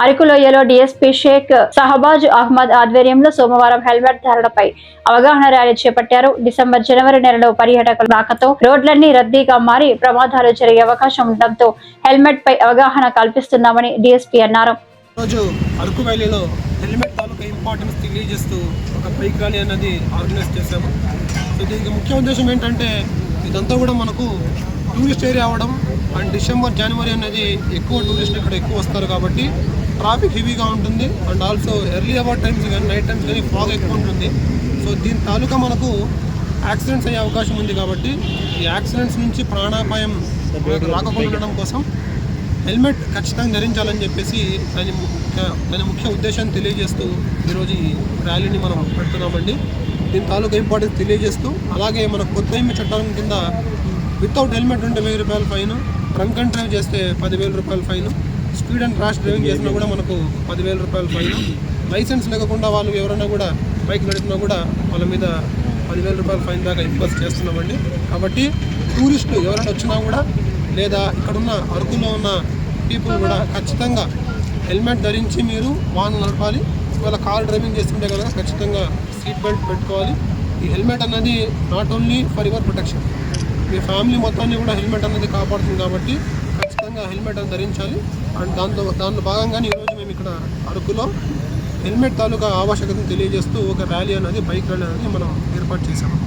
అరకులోయలో DSP Sheikh Shehbaz Ahmed ఆధ్వర్యంలో సోమవారం helmet ధారణపై అవగాహన ర్యాలీ చేపట్టారు. డిసెంబర్, జనవరి నెలలో పర్యాటకుల రాకతో రోడ్లన్నీ రద్దీగా మారి ప్రమాదాలు జరిగే అవకాశం ఉండడంతో హెల్మెట్ పై అవగాహన కల్పిస్తున్నామని డీఎస్పీ అన్నారు. అరకు వ్యాలీలో హెల్మెట్ తాలూకా ఇంపార్టెన్స్ తెలియజేస్తూ ఒక బైక్ ర్యాలీ అనేది ఆర్గనైజ్ చేశాము. సో దీనికి ముఖ్య ఉద్దేశం ఏంటంటే ఇదంతా కూడా మనకు టూరిస్ట్ ఏరియా అవ్వడం అండ్ డిసెంబర్, జనవరి అనేది ఎక్కువ టూరిస్టులు ఇక్కడ ఎక్కువ వస్తారు కాబట్టి ట్రాఫిక్ హెవీగా ఉంటుంది and also early hour times కానీ నైట్ టైమ్స్ కానీ ఫాగ్ ఎక్కువ ఉంటుంది. సో దీని తాలూకా మనకు యాక్సిడెంట్స్ అయ్యే అవకాశం ఉంది కాబట్టి ఈ యాక్సిడెంట్స్ నుంచి ప్రాణాపాయం రాకుండా ఉండడం కోసం హెల్మెట్ ఖచ్చితంగా ధరించాలని చెప్పేసి దాని ముఖ్య ఉద్దేశాన్ని తెలియజేస్తూ ఈరోజు ఈ ర్యాలీని మనం పెడుతున్నామండి. దీని తాలూకా ఇంపార్టెన్స్ తెలియజేస్తూ అలాగే మన కొత్త చట్టం కింద వితౌట్ హెల్మెట్ ఉంటే 1000 రూపాయల ఫైన్, డ్రంక్ అండ్ డ్రైవ్ చేస్తే 10,000 రూపాయల fine, speed and rash driving చేసినా కూడా మనకు 10,000 రూపాయల ఫైన్, లైసెన్స్ లేకుండా వాళ్ళు ఎవరైనా కూడా బైక్ నడిపినా కూడా వాళ్ళ మీద 10,000 రూపాయల ఫైన్ దాకా ఇంపోజ్ చేస్తున్నామండి. కాబట్టి టూరిస్టులు ఎవరైనా వచ్చినా కూడా లేదా ఇక్కడున్న అరకులో ఉన్న పీపుల్ కూడా ఖచ్చితంగా హెల్మెట్ ధరించి మీరు వాహనం నడపాలి. ఒకవేళ కార్ డ్రైవింగ్ చేస్తుంటే కనుక ఖచ్చితంగా సీట్ బెల్ట్ పెట్టుకోవాలి. ఈ హెల్మెట్ అన్నది not only for your protection, me family మొత్తాన్ని కూడా హెల్మెట్ అనేది కాపాడుతుంది కాబట్టి ఖచ్చితంగా హెల్మెట్ అని ధరించాలి. అండ్ దాంట్లో భాగంగానే ఈరోజు మేము ఇక్కడ అరకులో హెల్మెట్ తాలూకా ఆవశ్యకతను తెలియజేస్తూ ఒక ర్యాలీ అనేది బైక్ ర్యాలీ అనేది మనం ఏర్పాటు చేశాము.